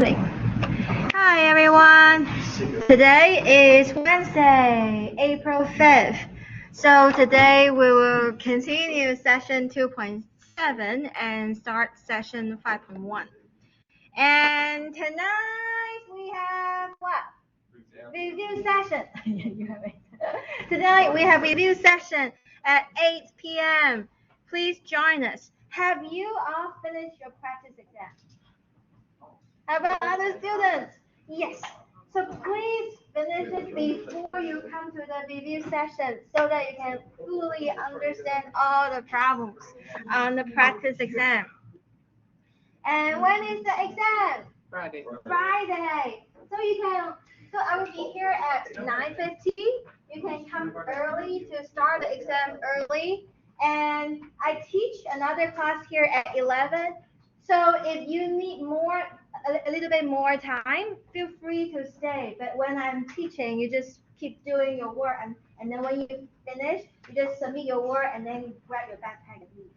Hi everyone. Today is Wednesday, April 5th. So today we will continue session 2.7 and start session 5.1. And tonight we have what? Review session. Tonight we have review session at 8 p.m. Please join us. Have you all finished your practice exam? How about other students? Yes. So please finish it before you come to the review session so that you can fully understand all the problems on the practice exam. And when is the exam? Friday. So I will be here at 9:50. You can come early to start the exam early. And I teach another class here at 11. So if you need a little bit more time, feel free to stay. But when I'm teaching, you just keep doing your work, and then when you finish, you just submit your work and then grab your backpack and leave.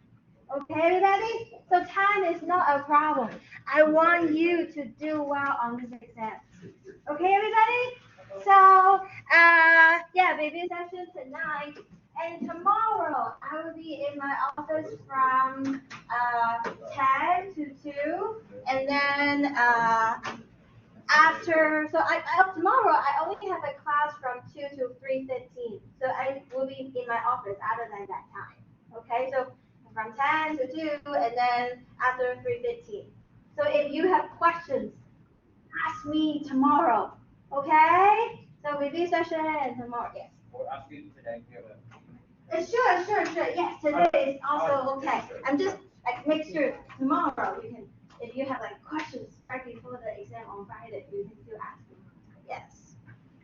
Okay, everybody? So time is not a problem. I want you to do well on this exam. Okay, everybody? So, review session tonight. And tomorrow, I will be in my office from 10 to 2. And then tomorrow, I only have a class from 2 to 3:15. So I will be in my office other than that time. Okay, so from 10 to 2 and then after 3:15. So if you have questions, ask me tomorrow. Okay? So review session tomorrow, yes. Or ask you today. Sure. Yes, today is also okay. I'm just make sure tomorrow if you have questions right before the exam on Friday, you can still ask me. Yes,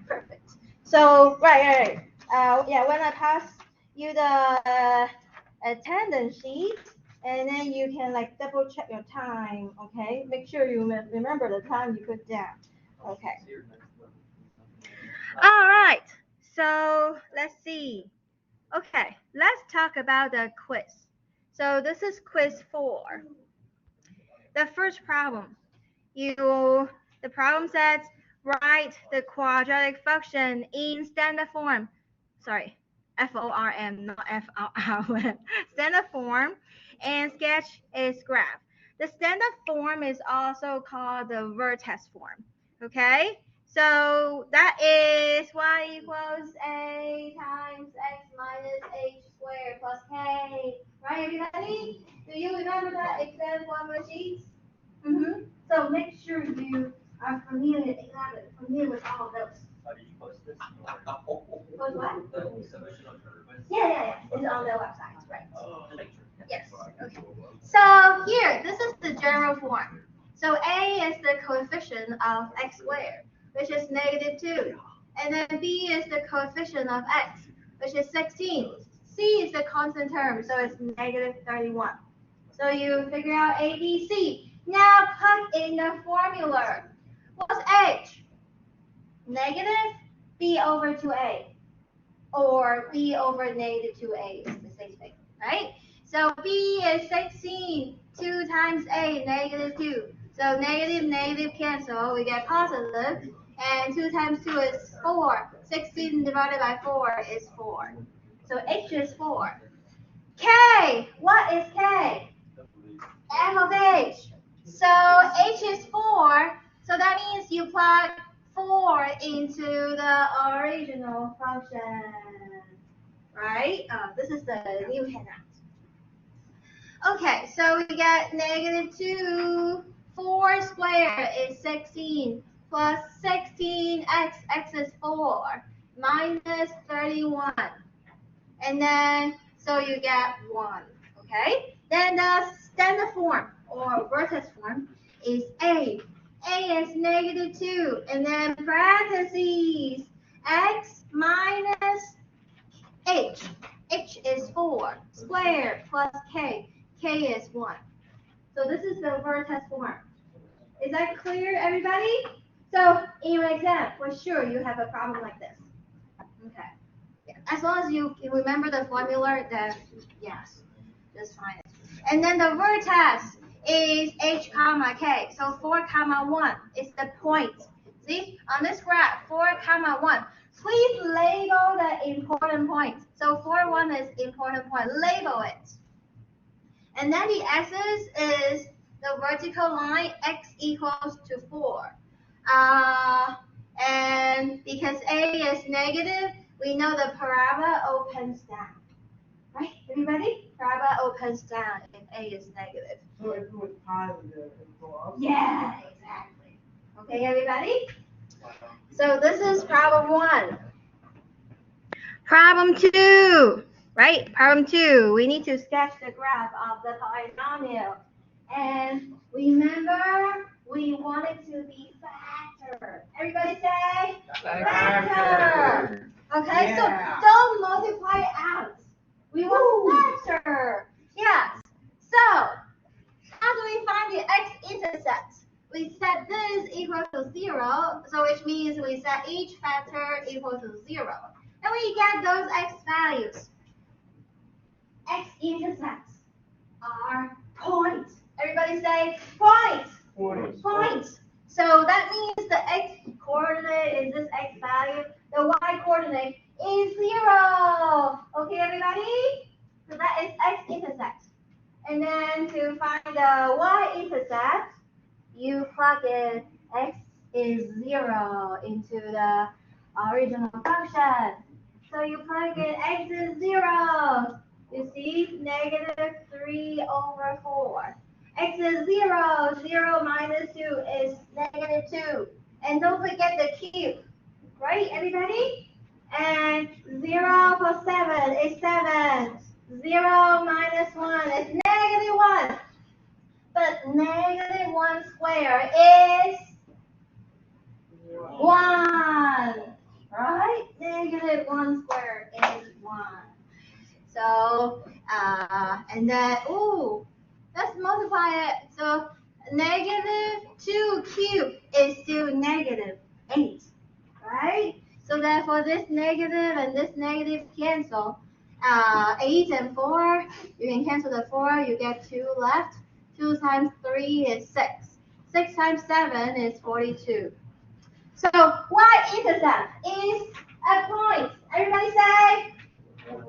perfect. So right. When I pass you the attendance sheet, and then you can double check your time. Okay, make sure you remember the time you put down. Okay. All right. So let's see. Okay, let's talk about the quiz. So this is quiz 4. The first problem. The problem says write the quadratic function in standard form. Sorry, FORM, not FRRM. Standard form and sketch its graph. The standard form is also called the vertex form. Okay? So that is y equals a times x minus h squared plus k. Right, everybody? Do you remember that exam formula sheet? So make sure you are familiar with all of those. Did you post this? Post what? The submission on her. Yeah. It's on their website, right? Oh, Yes. Okay. So here, this is the general form. So a is the coefficient of x squared, which is -2. And then b is the coefficient of x, which is 16. C is the constant term, so it's -31. So you figure out A, B, C. Now put in the formula. What's h? Negative b over 2a. Or b over -2a is the same thing, right? So b is 16. 2 times a, -2. So negative cancel. We get positive. And 2 times 2 is 4. 16 divided by 4 is 4. So h is 4. K. What is k? F of h. So h is 4. So that means you plug 4 into the original function. Right? This is the new handout. Okay, so we get -2. 4 squared is 16 plus 16x, x is 4, minus 31. And then, so you get 1, okay? Then the standard form or vertex form is A. A is -2, and then parentheses, x minus h. H is 4, squared plus k. K is 1. So this is the vertex form. Is that clear, everybody? So in your exam, for sure you have a problem like this. Okay. As long as you remember the formula, then yes, just fine. And then the vertex is h comma k. So 4 comma 1 is the point. See, on this graph, 4 comma 1. Please label the important point. So 4, 1 is important point. Label it. And then the axis is the vertical line x equals to 4. And because a is negative, we know the parabola opens down. Right, everybody? Parabola opens down if a is negative. So if it was positive, it would go up? Yeah, exactly. Okay, everybody? So this is problem 1. Problem 2, right? Problem 2, we need to sketch the graph of the polynomial. And remember, we want it to be factor. Everybody say factor. Okay, Yeah. so don't multiply it out. We want factor. Yes. So, how do we find the x-intercept? We set this equal to 0, so which means we set each factor equal to 0. And we get those x values. X-intercepts are points. Everybody say points. Points. So that means the x-coordinate is this x value. The y-coordinate is 0. Okay, everybody? So that is x-intercept. And then to find the y-intercept, you plug in x is 0 into the original function. So you plug in x is 0. You see, negative 3 over 4. X is 0. 0 minus 2 is negative 2. And don't forget the cube. Right, everybody? And 0 plus 7 is 7. 0 minus 1 is negative 1. But negative 1 squared is 1. Right? Negative 1 squared is 1. So, and then, let's multiply it. So, negative 2 cubed is still negative 8. Right? So therefore, this negative and this negative cancel. 8 and 4, you can cancel the 4, you get 2 left. 2 times 3 is 6. 6 times 7 is 42. So y-intercept is a point. Everybody say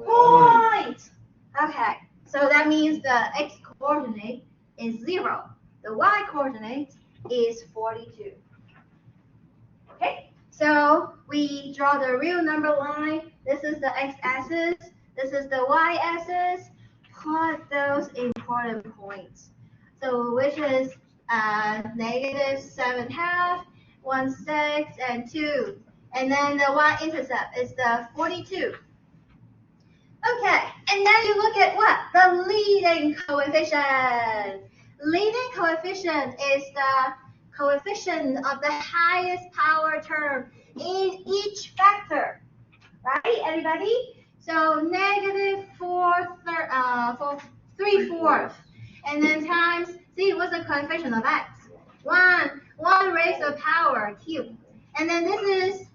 point. Okay, so that means the x-coordinate is 0. The y-coordinate is 42. Okay, so we draw the real number line. This is the x-axis. This is the y-axis. Plot those important points. So which is negative 7/2, 1/6, and 2. And then the y-intercept is the 42. Okay, and now you look at what? The leading coefficient. Leading coefficient is the coefficient of the highest power term in each factor. Right, everybody? So negative 3/4. And then times, see, what's the coefficient of x? 1. 1 raised to the power cube. And then this is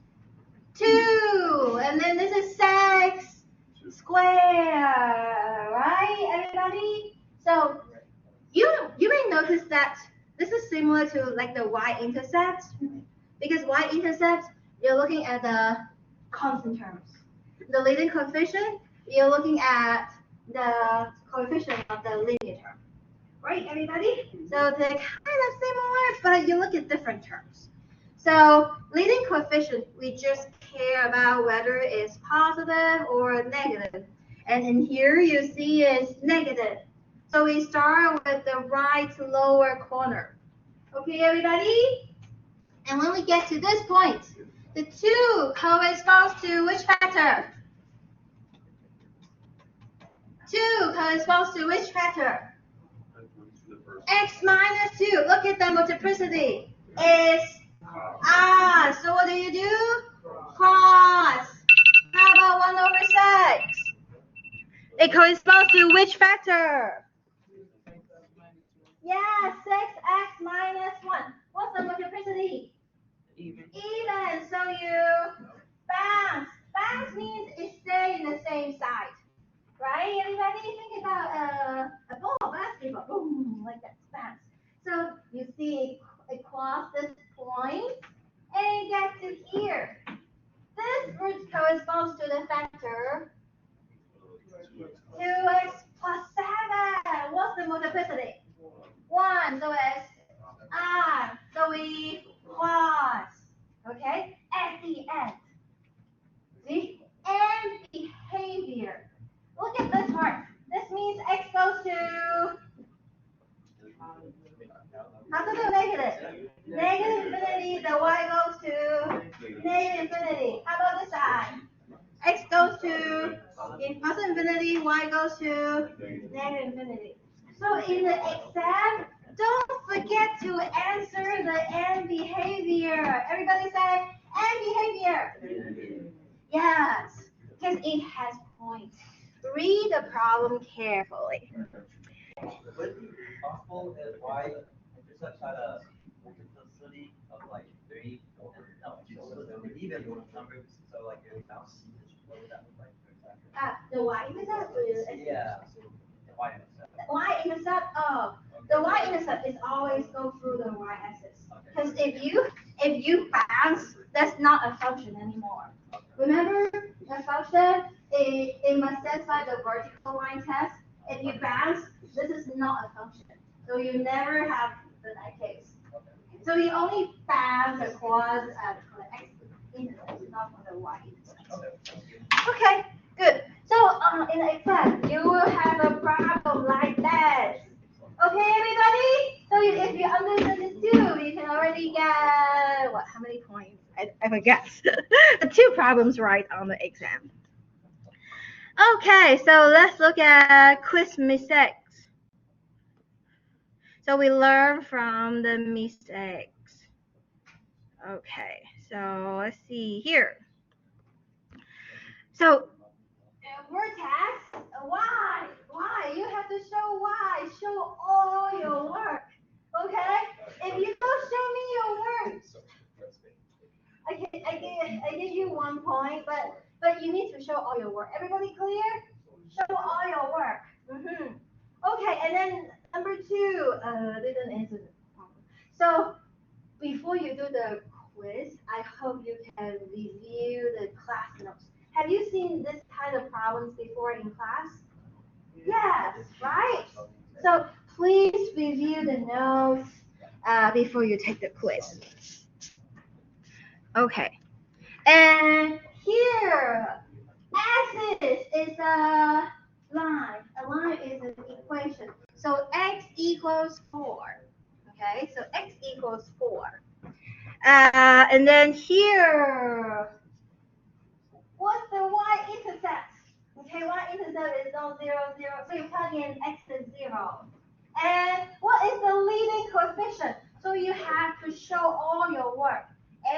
2. And then this is 6 square. Right, everybody? So you may notice that this is similar to like the y-intercept. Because y-intercept, you're looking at the constant terms. The leading coefficient, you're looking at the coefficient of the linear term. Right, everybody? So they're kind of similar, but you look at different terms. So leading coefficient, we just care about whether it's positive or negative. And in here you see is negative. So we start with the right lower corner. Okay, everybody? And when we get to this point, the 2 corresponds to which factor? 2 corresponds to which factor? X minus 2. Look at the multiplicity. Is so what do? Cross. How about 1 over 6? It corresponds to which factor? Yeah, 6x minus 1. What's the multiplicity? Even. So you bounce. Bounce means it stays in the same side. Right? Everybody think about a ball, basketball. laser, boom, like that, fast. So you see it cross this point and get to here. This root corresponds to the factor 2x plus 7. What's the multiplicity? 1. So it's I. So we cross. Okay? At the end. See? And behavior. Look at this part. This means x goes to, how to do negative? Negative infinity, the y goes to negative infinity. How about this side? X goes to in positive infinity, y goes to negative infinity. So in the exam, don't forget to answer the end behavior. Everybody say end behavior. Yes, because it has points. Read the problem carefully. Would it be possible if y intercepts had a multiplicity of like 3 and no, even numbers, so like it would bounce, what would that look like for exactly? The y-intercept? Yeah, the y-intercept. The y-intercept, the y-intercept is always go through the y-axis. Because if you bounce, that's not a function anymore. Remember the function, it must satisfy the vertical line test. If you bounce, this is not a function. So you never have that case. So you only bounce across for the x-intercept, not for the y-intercept. Okay, good. So in the exam, you will have a problem like that. Okay, everybody? So if you understand this too, you can already get, what, how many points? I forget. 2 problems right on the exam. Okay, so let's look at quiz mistakes. So we learn from the mistakes. Okay, so let's see here. So vertex, why? You have to show why. Show all your work. Okay? If you don't show me your work, I give you 1 point, but you need to show all your work. Everybody clear? Show all your work. Okay, and then number 2, didn't answer the problem. So before you do the quiz, I hope you can review the class notes. Have you seen this kind of problems before in class? Yes, right? So please review the notes before you take the quiz. Okay. And here, axis is a line. A line is an equation. So x equals 4. Okay, so x equals 4. And then here, what's the y-intercept? Okay, y-intercept is on 0, 0, so you plug in x is 0. And what is the leading coefficient? So you have to show all your work.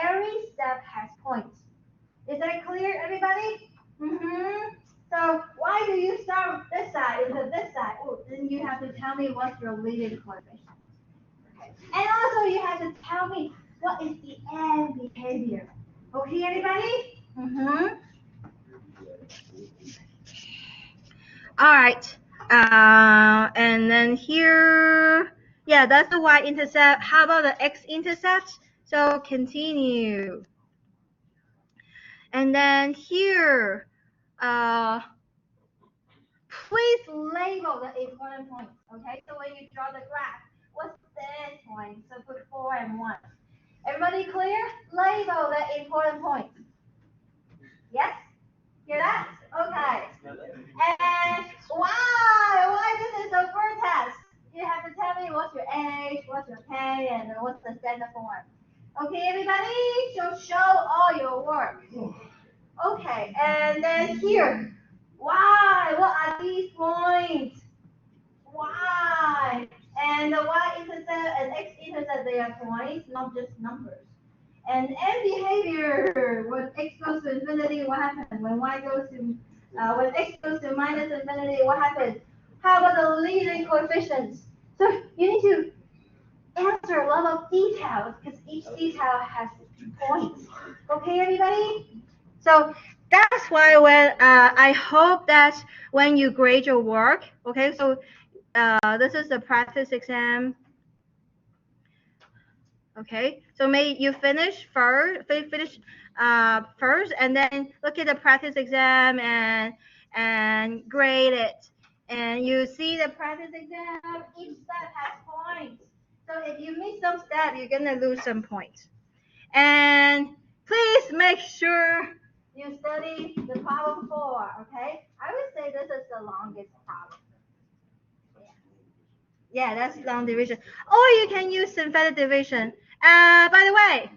Every step has points. Is that clear, everybody? So why do you start with this side instead of this side? Oh, then you have to tell me what's your leading coefficient. Okay. And also you have to tell me what is the end behavior. Okay, everybody? All right. And then here, yeah, that's the y-intercept. How about the x-intercept? So continue. And then here, please label the important points. Okay, so when you draw the graph, what's this point? So put 4 and 1. Everybody clear? Label the important points. Yes? Hear that? Okay. And why this is a vertex? You have to tell me what's your H, what's your K, and what's the standard form. Okay, everybody? So show all your work. Okay, and then here. Why? What are these points? Why? And the y-intercept and x-intercept, they are points, not just numbers. And end behavior, when x goes to infinity, what happens? When y goes to, when x goes to minus infinity, what happens? How about the leading coefficients? So you need to answer a lot of details because each detail has points. Okay, everybody? So that's why when I hope that when you grade your work, okay, so this is the practice exam. Okay, so may you finish first, first, and then look at the practice exam and grade it. And you see the practice exam, each step has points. So if you miss some step, you're gonna lose some points. And please make sure you study the problem 4. Okay, I would say this is the longest problem. Yeah, that's long division. Or you can use synthetic division. By the way,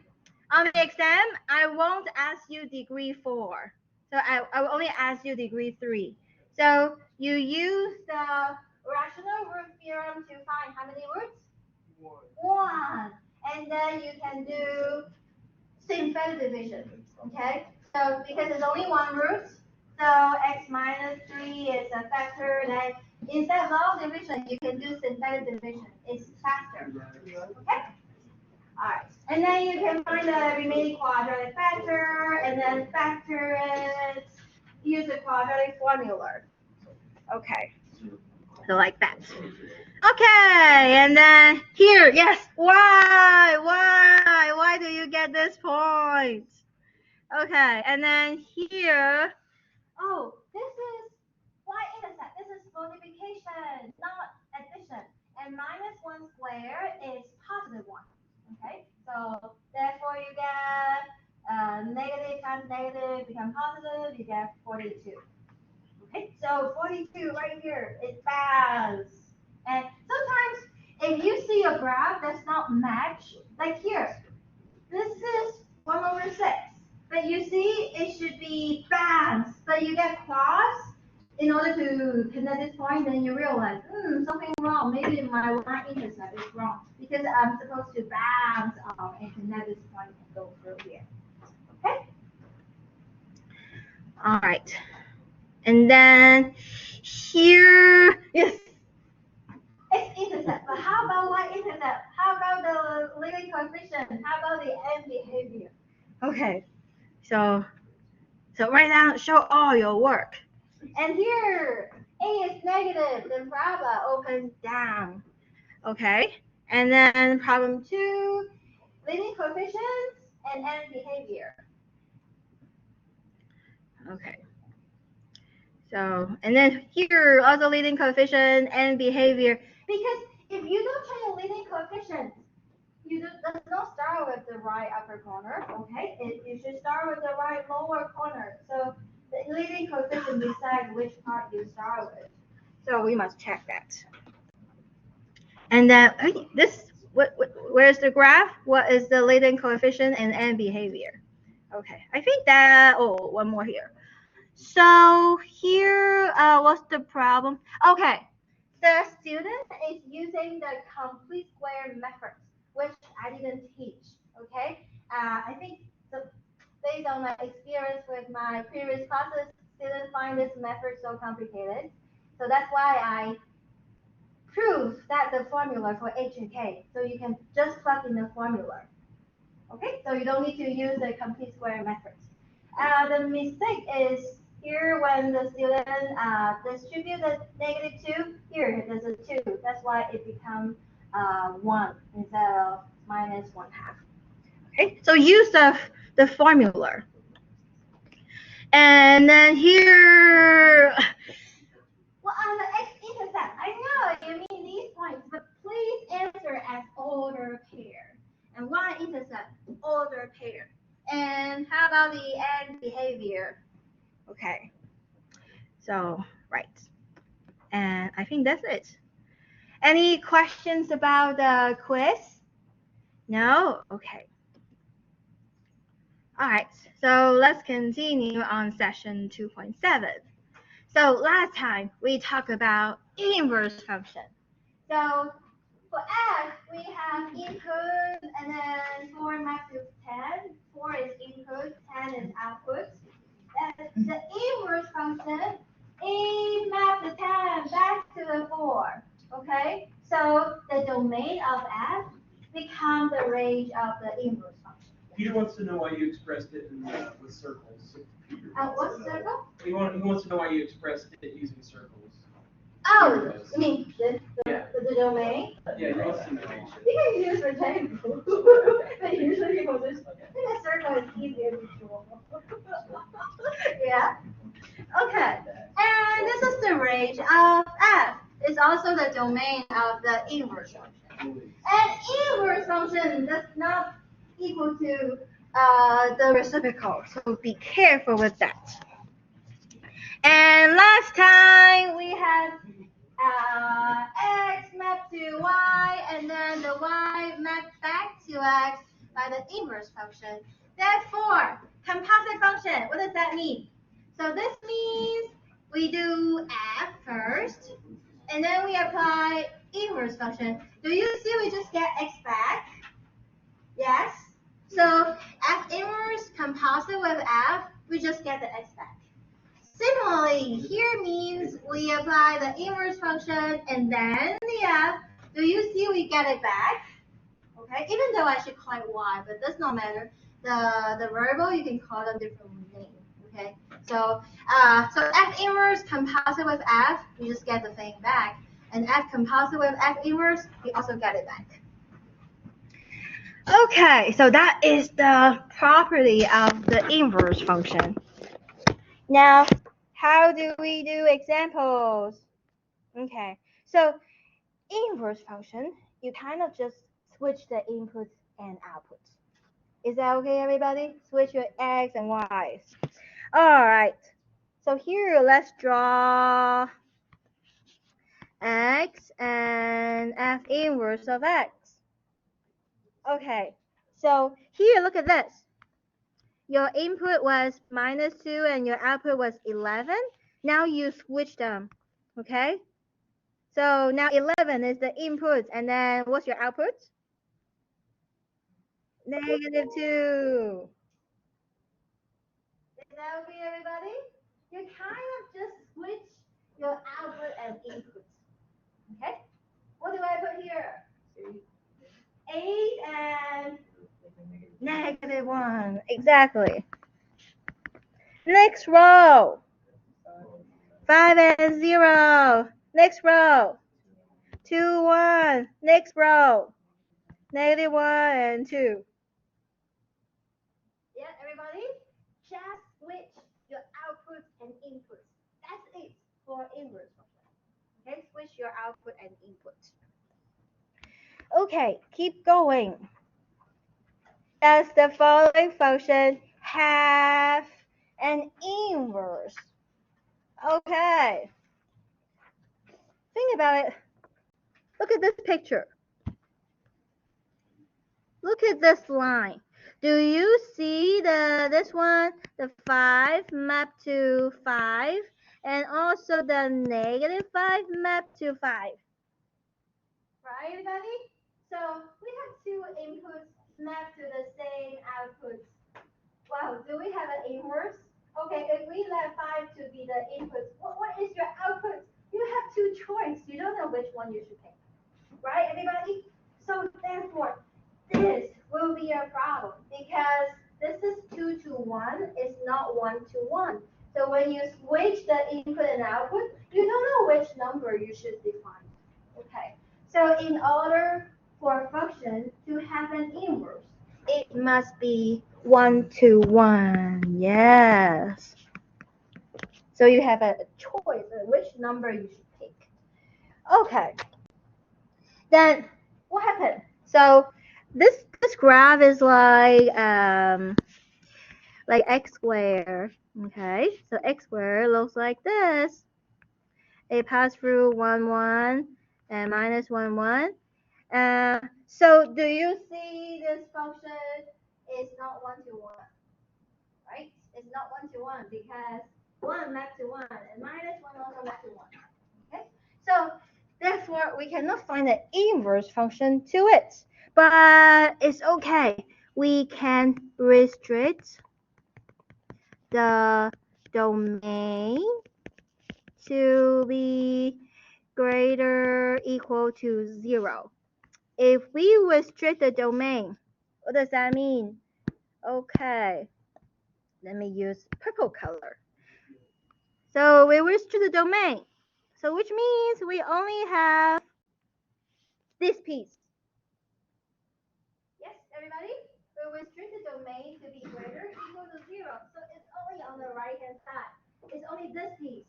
on the exam, I won't ask you degree 4. So I will only ask you degree 3. So you use the rational root theorem to find how many roots? 1. And then you can do synthetic division. Okay? So because it's only 1 root, so x minus 3 is a factor. Then instead of long division, you can do synthetic division. It's faster. Okay? Alright. And then you can find the remaining quadratic factor and then factor it. Use the quadratic formula. Okay. So like that. Okay, and then here, yes. Why? Why do you get this point? Okay, and then here, oh, this is y-intercept. This is multiplication, not addition. And minus 1 squared is positive 1. Okay, so therefore you get negative times negative become positive, you get 42. Okay, so 42 right here, it balanced. And sometimes if you see a graph that's not matched, like here, this is 1 over 6. But you see, it should be balanced, but you get cross in order to connect this point, then you realize, something wrong. Maybe my y-intercept is wrong because I'm supposed to balance off and connect this point and go through here. Okay? All right. And then here, yes, x-intercept. But how about y-intercept? How about the leading coefficient? How about the end behavior? Okay. So write down, show all your work. And here, A is negative, then parabola opens down. Okay. And then problem 2, leading coefficients and end behavior. Okay. So, and then here, also leading coefficient and behavior. Because if you don't check your leading coefficient, does not start with the right upper corner, okay? You should start with the right lower corner. So the leading coefficient decides which part you start with. So we must check that. And then where's the graph? What is the leading coefficient and end behavior? Okay, I think that, one more here. So here, what's the problem? Okay, the student is using the complete square method, which I didn't teach, okay? I think based on my experience with my previous classes, students find this method so complicated. So that's why I proved that the formula for H and K, so you can just plug in the formula. Okay, so you don't need to use the complete square method. The mistake is here when the student distribute the -2, here there's a 2. That's why it becomes 1 instead of -1/2. Okay, so use the formula. And then here, well, on the x-intercept, I know you mean these points, but please answer as order pair. And y-intercept, order pair. And how about the end behavior? Okay. So, right. And I think that's it. Any questions about the quiz? No? Okay. All right. So let's continue on session 2.7. So last time we talked about inverse function. So for f, we have input, and then 4 max is 10. 4 is input, 10 is output. And the inverse function, a maps the 10 back to the 4. Okay? So the domain of f becomes the range of the inverse function. Peter wants to know why you expressed it with circles. What circle? He wants to know why you expressed it using circles. Oh, I mean the domain. Yeah, you'll see the picture. You can use rectangle. But usually people just a circle is easier to draw. Yeah. Okay. And this is the range of f. It's also the domain of the inverse function. And inverse function does not equal to the reciprocal, so be careful with that. And last time we had x mapped to y, and then the y mapped back to x by the inverse function. Therefore, composite function, what does that mean? So this means we do f first, and then we apply inverse function. Do you see we just get x back? Yes. So f inverse composite with f, we just get the x back. Similarly, here means we apply the inverse function and then the f. Do you see we get it back? Okay, even though I should call it y, but does not matter. The variable, you can call them different names. Okay, so f inverse composite with f, we just get the thing back. And f composite with f inverse, we also get it back. Okay, so that is the property of the inverse function. Now, how do we do examples? Okay, so inverse function, you kind of just switch the inputs and outputs. Is that okay, everybody? Switch your x and y's. All right, so here let's draw x and f inverse of x. Okay, so here, look at this. Your input was -2 and your output was 11. Now you switch them, okay? So now 11 is the input, and then what's your output? -2. Is that okay, everybody? You kind of just switch your output and inputs, okay? What do I put here? 8 and -1, exactly. Next row. 5 and 0. Next row. 2, 1. Next row. -1 and 2. Yeah, everybody? Just switch your outputs and inputs. That's it for inverse function. Okay, switch your output and input. Okay, keep going. Does the following function have an inverse? Okay. Think about it. Look at this picture. Look at this line. Do you see this one, the 5 mapped to 5, and also the -5 mapped to 5? Right, everybody? So we have two inputs mapped to the same outputs. Wow, do we have an inverse? Okay, if we let 5 to be the inputs, what is your output? You have two choices. You don't know which one you should pick. Right, everybody? So therefore, this will be a problem because this is 2 to 1, it's not 1 to 1. So when you switch the input and output, you don't know which number you should define. Okay, so in order for a function to have an inverse, it must be 1 to 1. Yes. So you have a choice of which number you should pick. Okay. Then what happened? So this graph is like x squared. Okay, so x squared looks like this. It passed through 1, 1 and -1, 1. So do you see this function is not 1 to 1, right? It's not 1 to 1 because 1 mapped to 1 and -1 also mapped to 1. Okay, so therefore we cannot find an inverse function to it, but it's okay. We can restrict the domain to be greater or equal to 0. If we restrict the domain, what does that mean? Okay, let me use purple color. So we restrict the domain. So which means we only have this piece. Yes, everybody? We restrict the domain to be greater equal to 0. So it's only on the right hand side. It's only this piece.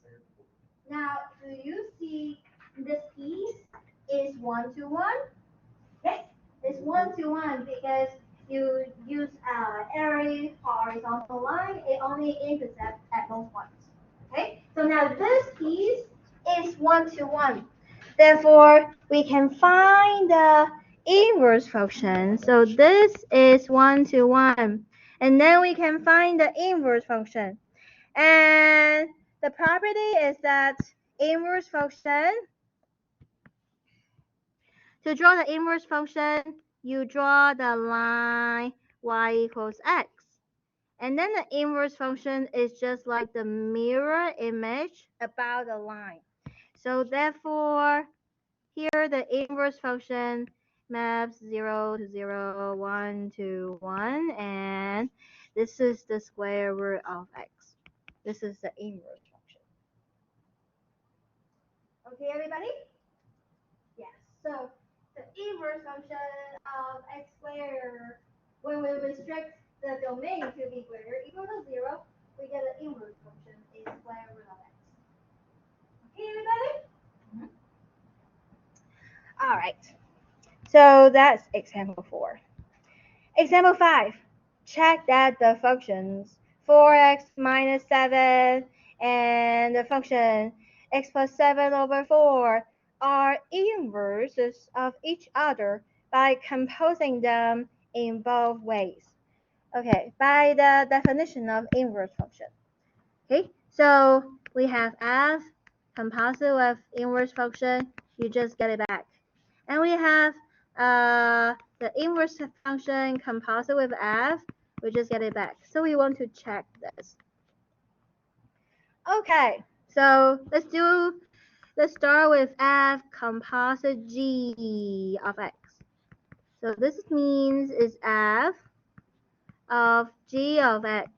Now, do you see this piece is 1 to 1? Yes, it's 1 to 1 because you use every horizontal line. It only intersects at both points. Okay, so now this piece is 1 to 1. Therefore, we can find the inverse function. So this is 1 to 1. And then we can find the inverse function. And the property is that inverse function, to draw the inverse function, you draw the line y equals x. And then the inverse function is just like the mirror image about the line. So therefore, here the inverse function maps 0 to 0, 1 to 1, and this is the square root of x. This is the inverse function. Okay, everybody? Yes. So the inverse function of x squared, when we restrict the domain to be greater equal to 0, we get an inverse function is square root of x. Okay, everybody? All right. So that's example 4. Example 5. Check that the functions 4x minus 7 and the function x plus 7 over 4 are inverses of each other by composing them in both ways. Okay, by the definition of inverse function. Okay, so we have f composite with inverse function, you just get it back. And we have the inverse function composite with f, we just get it back. So we want to check this. Okay, so let's start with f composite g of x. So this means is f of g of x.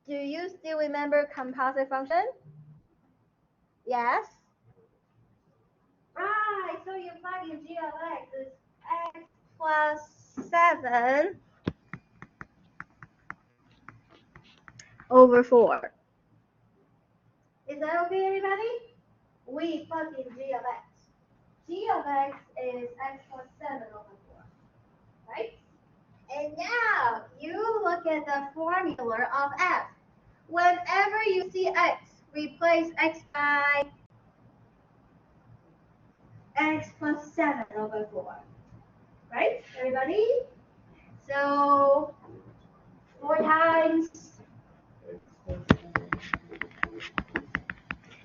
Do you still remember composite function? Yes? Right, so you plug in g of x is x plus 7 over 4. Is that okay, everybody? We plug in g of x. G of x is x plus 7 over 4, right? And now you look at the formula of f. Whenever you see x, replace x by x plus 7 over 4. Right, everybody? So 4 times.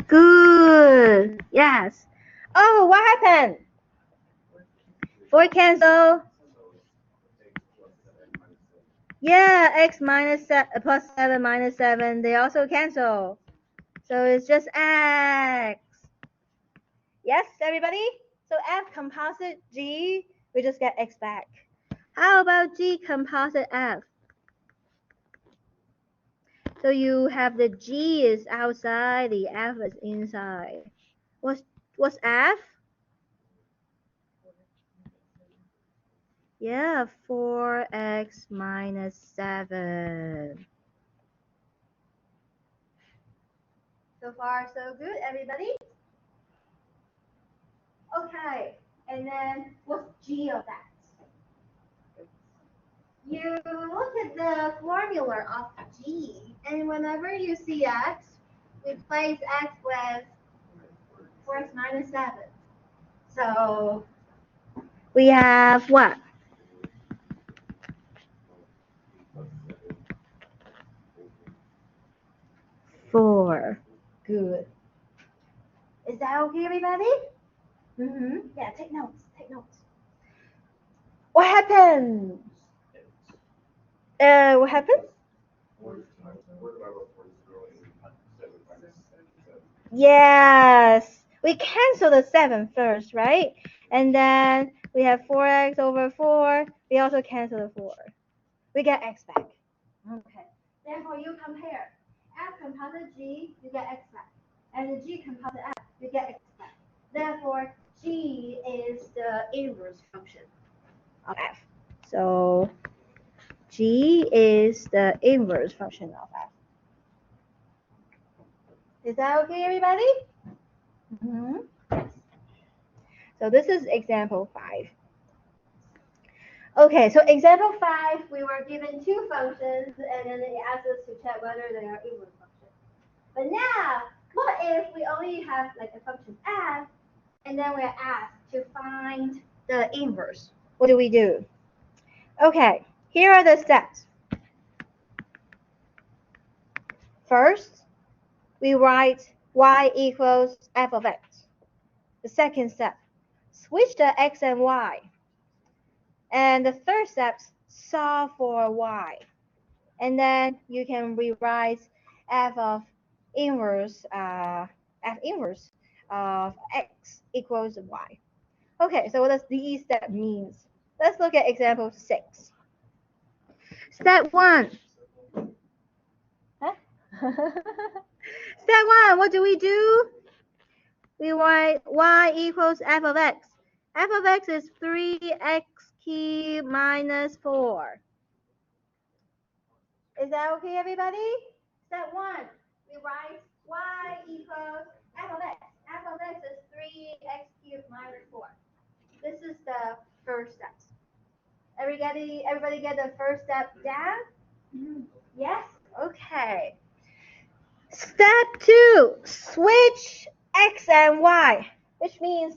Good. Yes. Oh, what happened? 4 cancel. Yeah, x minus plus 7 minus 7, they also cancel. So it's just x. Yes, everybody? So f composite g, we just get x back. How about g composite f? So you have the g is outside, the f is inside. What's f? Yeah, 4x minus 7. So far, so good, everybody? Okay, and then what's g of that? You look at the formula of g, and whenever you see x, replace x with 4x minus 7. So we have what? 4. Good. Is that okay, everybody? Yeah, take notes, take notes. What happened? What happened? Yes, we cancel the 7 first, right? And then we have 4x over 4. We also cancel the 4. We get x back. Okay. Therefore, you compare F composite G, you get X back. And the G composite F, you get X back. Therefore, G is the inverse function of F. So G is the inverse function of F. Is that okay, everybody? Yes. So this is example 5. Okay, so example 5, we were given two functions, and then it asked us to check whether they are inverse functions. But now, what if we only have like a function f, and then we're asked to find the inverse? What do we do? Okay, here are the steps. First, we write y equals f of x. The second step, switch the x and y. And the third step, solve for y. And then you can rewrite f inverse of x equals y. Okay, so what does these step means? Let's look at example 6. Step 1. Huh? Step 1, what do? We write y equals f of x. F of x is 3x cubed minus 4. Is that okay, everybody? Step 1, we write y equals f of x. F of x is 3x cubed minus 4. This is the first step. Everybody get the first step down? Yes? Okay. Step 2, switch x and y, which means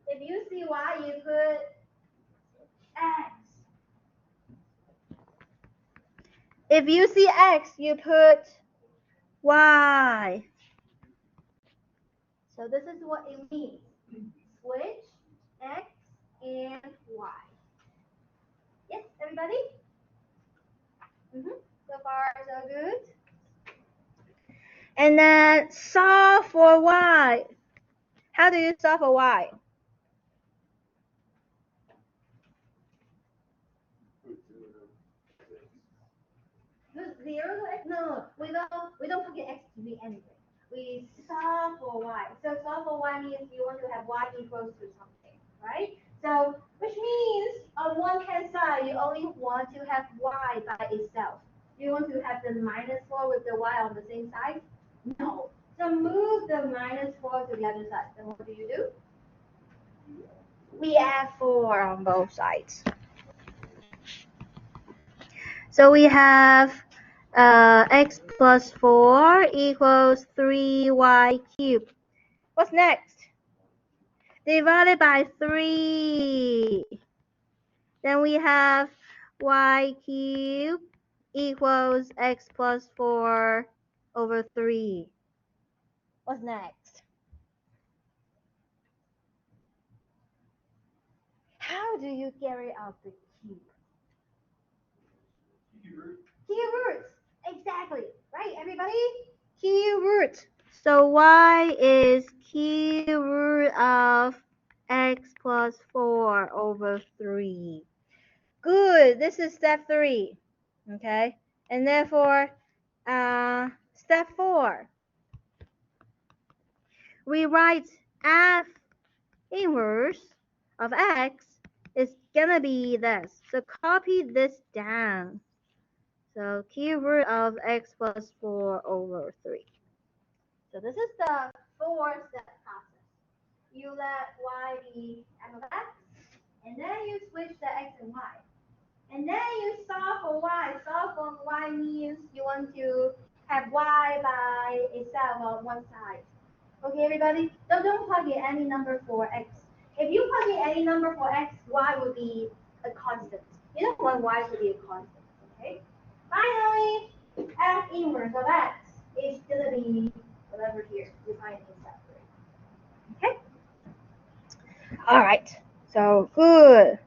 if you see y, you put x. If you see x, you put y. So this is what it means. Switch x and y. Yes, everybody? So far, so good. And then solve for y. How do you solve for y? Zero to x? No, we don't forget x to be anything. We solve for y. So solve for y means you want to have y equals to something, right? So which means on one hand side you only want to have y by itself. You want to have the minus 4 with the y on the same side? No. So move the minus 4 to the other side. Then what do? We add 4 on both sides. So we have x plus 4 equals 3y cubed. What's next? Divided by 3. Then we have y cubed equals x plus 4 over 3. What's next? How do you carry out the cube? Cube roots. Exactly. Right, everybody? Cube root. So y is cube root of x plus 4 over 3. Good. This is step 3. Okay? And therefore, step 4. We write f inverse of x is gonna be this. So copy this down. So cube root of x plus 4 over 3. So this is the 4-step process. You let y be f of x, and then you switch the x and y. And then you solve for y. Solve for y means you want to have y by itself on one side. Okay, everybody? Don't plug in any number for x. If you plug in any number for x, y will be a constant. You don't want y to be a constant. Okay? Finally, f inverse of x is going to be whatever here you find in step 3. Okay? All right. So good.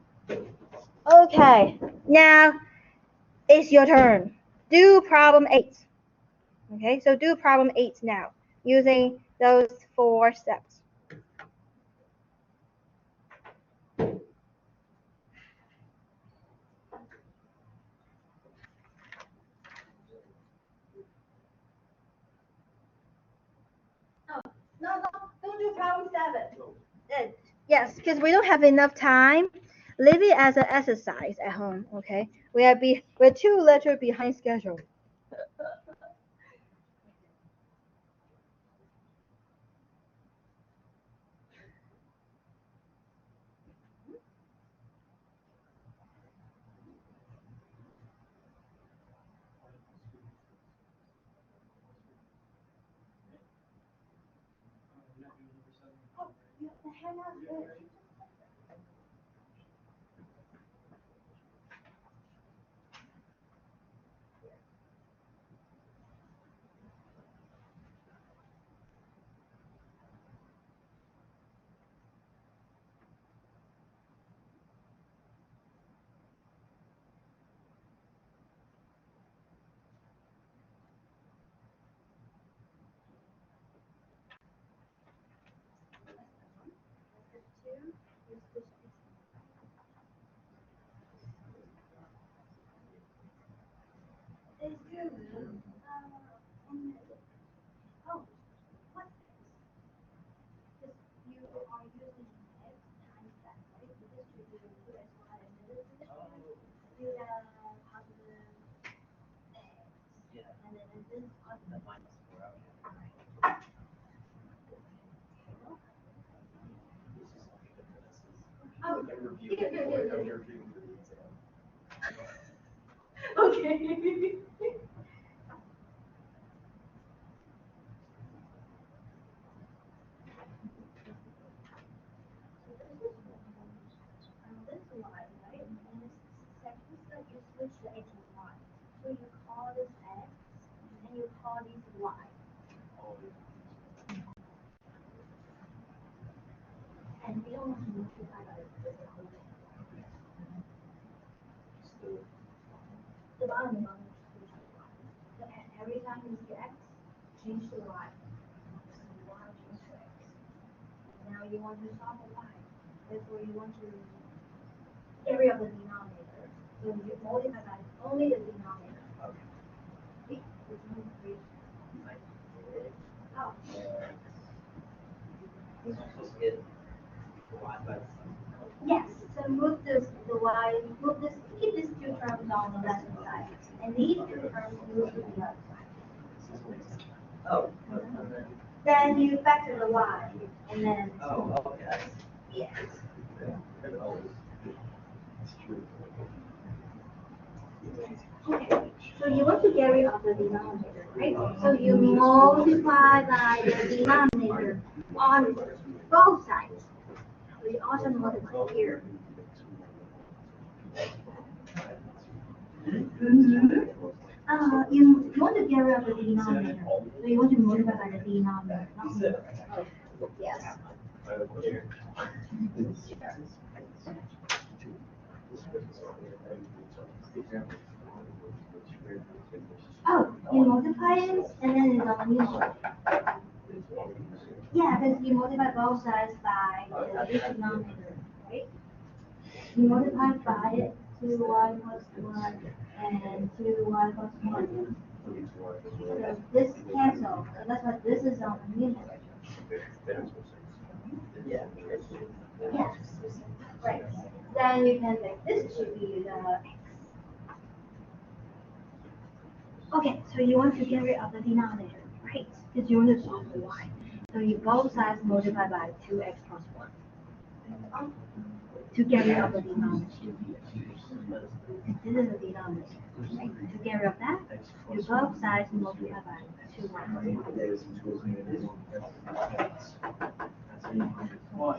Okay. Now it's your turn. Do problem 8. Okay, so do problem 8 now using those 4 steps. Yes, because we don't have enough time. Leave it as an exercise at home, okay? We're 2 letters behind schedule. The handout's good. It's good. Oh, what? Because you are using x times that, right? Because you do 2x, y, and then you have positive x. Yeah. And then this The positive. -4 out here. Oh, good. Okay. This y, right? And this second step, you switch the x and y. So you call this x, and you call this y. And we don't want to multiply by this whole thing. The bottom is switch to y. So every time you see x, change to y. So y change to x. Now you want to solve for y. Therefore, you want to get rid of the denominator. So you multiply by only the denominator. Okay. Which one is three? Oh. I'm supposed to get y by the side. Yes. So move the y, move this, keep these two terms on the left side, and these two terms move to the other side. Oh. Then you factor the y, and then. Oh, okay. Yes. Okay, so you want to get rid of the denominator, right? So you multiply by the denominator on both sides. So you also multiply here. You want to get rid of the denominator. So you want to multiply by the denominator. Yes. Oh, you multiply it and then it's on numerator. Yeah, because you multiply both sides by the denominator, right? You multiply by it 2y plus 1 and 2y plus 1. So this cancels, so that's why this is on the numerator. Yeah. Yes, right. Then you can make this to be the x. Okay, so you want to get rid of the denominator, right? Because you want to solve the y. So you both sides multiply by 2x plus 1 to get rid of the denominator. And this is the denominator, right? To get rid of that, you both sides multiply by 2y. Why?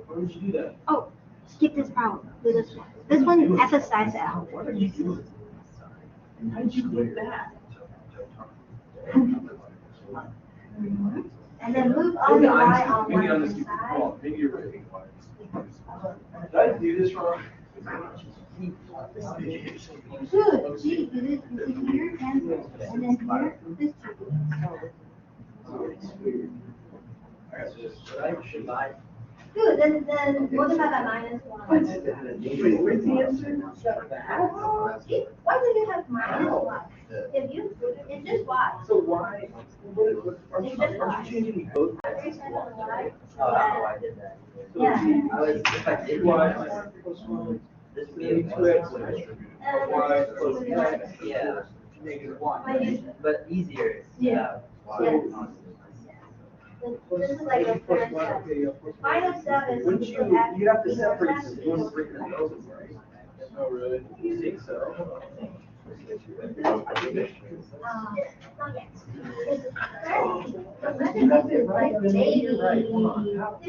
Why would you do that? Oh, skip this problem. Do this one. This one is exercise at home. How did you do that? And then move all the y on Maybe on one this stupid side. call. Maybe you're right. Did I do this wrong? Good. See, you see here, cancel. And then here, this two. Should I? Good, then multiply by minus 1. Where's the answer? See, why do you have minus 1? If you, it's just y. So why? Aren't you changing both? Every side of the y. Oh, I did that. So Yeah. If I did y plus 1, this would be a 2x y plus x, yeah, negative 1. But easier. Yeah. Y. This is like a third step. Final step is Wouldn't you'd have to separate the one brick and those, right? Oh, really? You think so? Not yet. The method is like maybe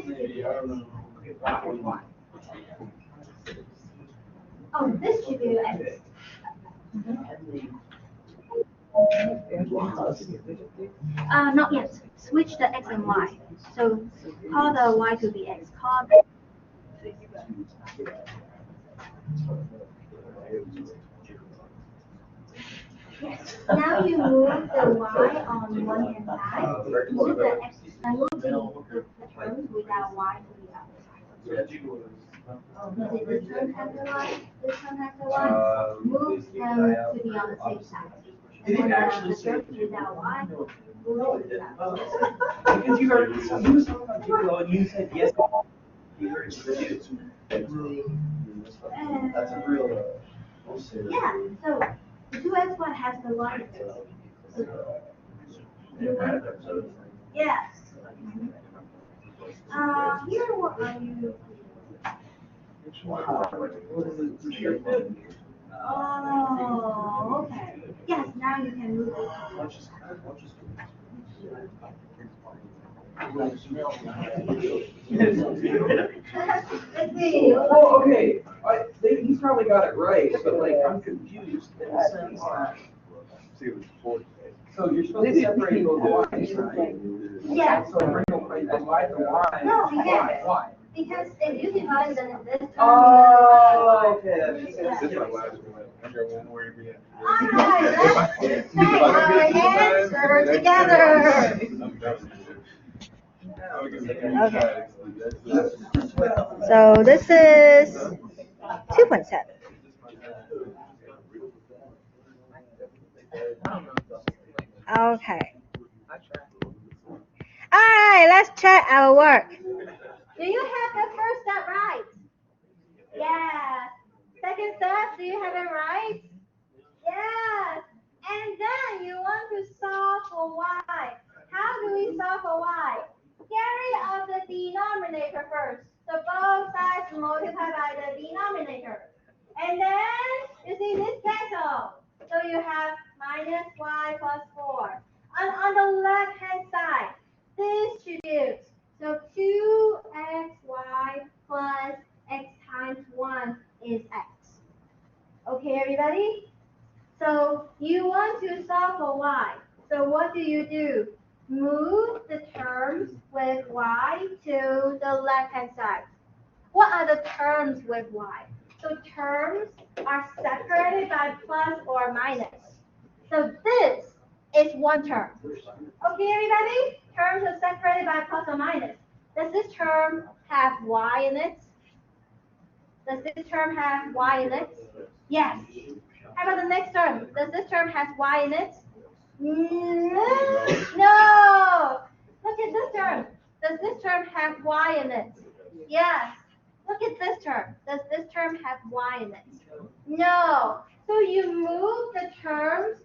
Maybe, I don't know. oh, distribute x. Not yet. Switch the x and y. So call the y to be x. Call the yes. Now you move the y on one hand side. Move the x and move the terms without y to the other side. Does it this term have the y? This term has the y? Move them to be on the same side. And then the terms without y, move it to the other side. Because you heard, so you was talking about Jiggalo and you said yes. You heard that's a real, Yeah, so the 2xy has the y. Yes. Here what are you? Oh, okay. Yes, now you can move it. Let's see. well, okay, he's probably got it right, but like, I'm confused in the sense that. So you're supposed to separate those lines, right? Yeah. So bring the y to y. No, you can't. Why? Because if you divide them in this term. Oh, okay, that makes sense. Alright, let's check our answer together. Okay. So this is 2.7. Okay. Alright, let's check our work. Do you have the first step right? Yes. Second step, do you have it right? Yes. And then you want to solve for y. How do we solve for y? Carry out the denominator first. So both sides multiply by the denominator. And then you see this cancel. So you have minus y plus 4. And on the left hand side, distribute. So 2xy plus x times 1 is x. Okay, everybody? So you want to solve for y. So what do? Move the terms with y to the left-hand side. What are the terms with y? So terms are separated by plus or minus. So this is one term. Okay, everybody? Terms are separated by plus or minus. Does this term have y in it? Does this term have y in it? Yes. How about the next term? Does this term have y in it? No. Look at this term. Does this term have y in it? Yes. Look at this term. Does this term have y in it? No. So you move the terms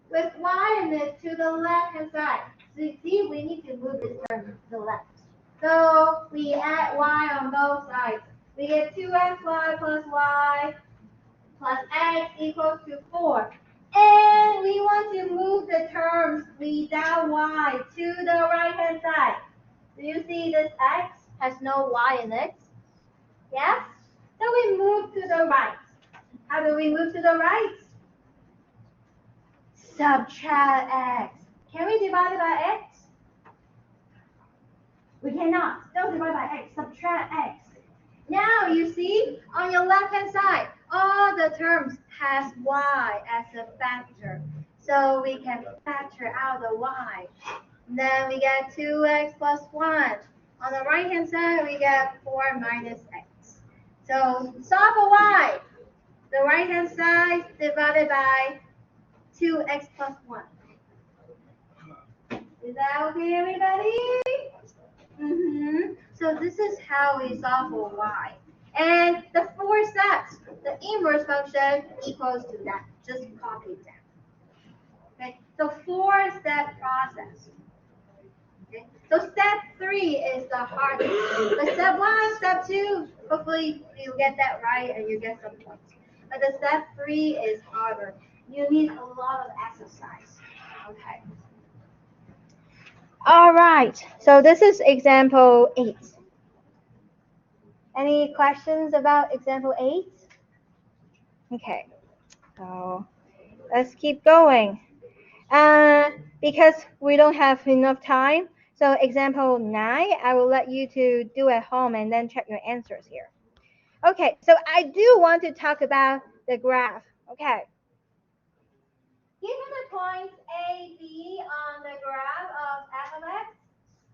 with y in it to the left-hand side. So you see, we need to move this term to the left. So we add y on both sides. We get 2xy plus y plus x equals to 4. And we want to move the terms without y to the right-hand side. Do you see this x has no y in it? Yes? So we move to the right. How do we move to the right? Subtract x. Can we divide it by x? We cannot. Don't divide by x. Subtract x. Now you see on your left-hand side, all the terms has y as a factor. So we can factor out the y. Then we get 2x plus 1. On the right-hand side, we get 4 minus x. So solve for y. The right-hand side divided by 2x plus 1. Is that okay, everybody? So this is how we solve for y. And the 4 steps, the inverse function equals to that. Just copy that. Okay, so 4-step process. Okay, so step 3 is the hardest. But step 1, step 2, hopefully you get that right and you get some points. But the step 3 is harder. You need a lot of exercise. Okay. All right, so this is example 8. Any questions about example 8? Okay, so let's keep going. Because we don't have enough time, so example 9, I will let you to do at home and then check your answers here. Okay, so I do want to talk about the graph. Okay. Given the points A, B on the graph of f of x,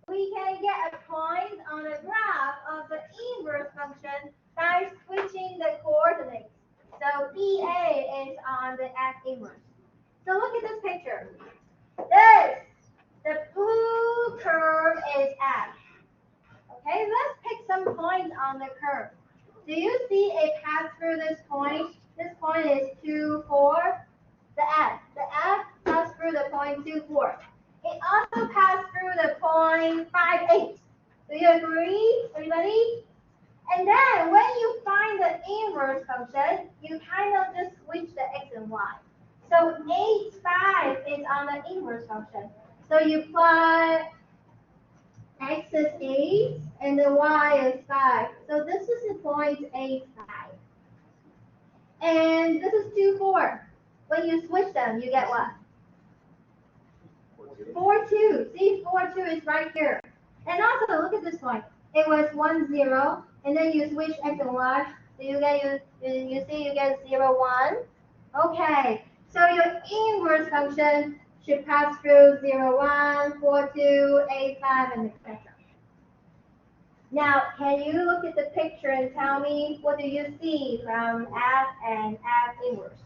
we can get a point on the graph of the inverse function by switching the coordinates. So EA is on the f inverse. So look at this picture. The blue curve is f. Okay, let's pick some points on the curve. Do you see it pass through this point? This point is 2, 4. The f passed through the point 2, 4. It also passed through the point 5, 8. Do you agree, everybody? And then when you find the inverse function, you kind of just switch the x and y. So 8, 5 is on the inverse function. So you plot x is 8 and the y is 5. So this is the point 8, 5. And this is 2, 4. When you switch them, you get what? 4, 2. See, 4, 2 is right here. And also, look at this point. It was 1, 0. And then you switch x and y. So you see you get 0, 1. Okay. So your inverse function should pass through 0, 1, 4, 2, 8, 5, and etc. Now, can you look at the picture and tell me what do you see from f and f inverse?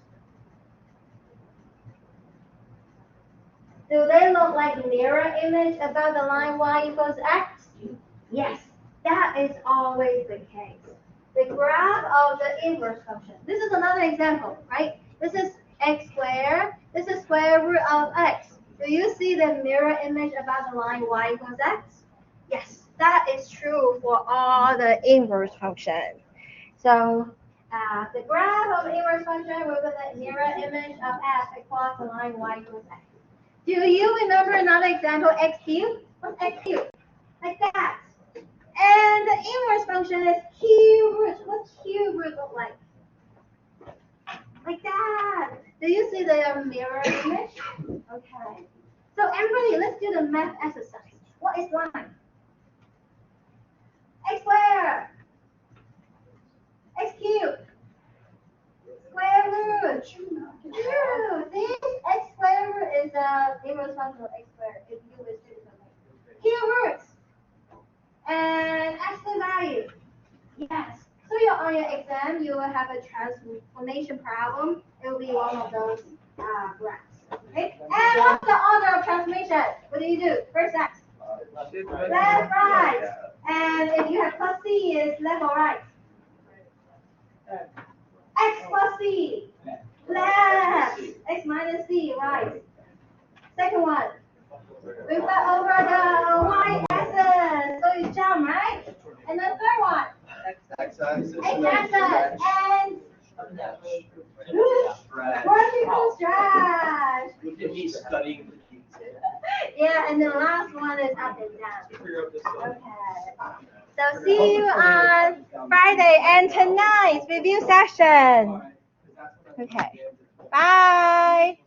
Do they look like mirror image above the line y equals x? Yes, that is always the case. The graph of the inverse function. This is another example, right? This is x squared. This is square root of x. Do you see the mirror image above the line y equals x? Yes, that is true for all the inverse functions. So the graph of the inverse function will be the mirror image of f across the line y equals x. Do you remember another example, x cubed? What's x cubed? Like that. And the inverse function is cube root. What's cube root look like? Like that. Do you see the mirror image? Okay. So everybody, let's do the math exercise. What is line? X squared. X cubed. Square root. See? X square root is the inverse function of x squared. If you wish to do something. Cube roots. And absolute value. Yes. So on your exam, you will have a transformation problem. It will be one of those graphs. Okay? And what's the order of transformation? What do? First x. Left, right. And if you have plus c, it's left or right? X plus c. Left. X minus c, right. Second one. We flip over the y-axis. So you jump, right? And the third one. X-axis. And vertical stretch. Look at me studying. Yeah, and the last one is up and down. Okay. So see you on Friday and tonight's review session. Okay. Bye.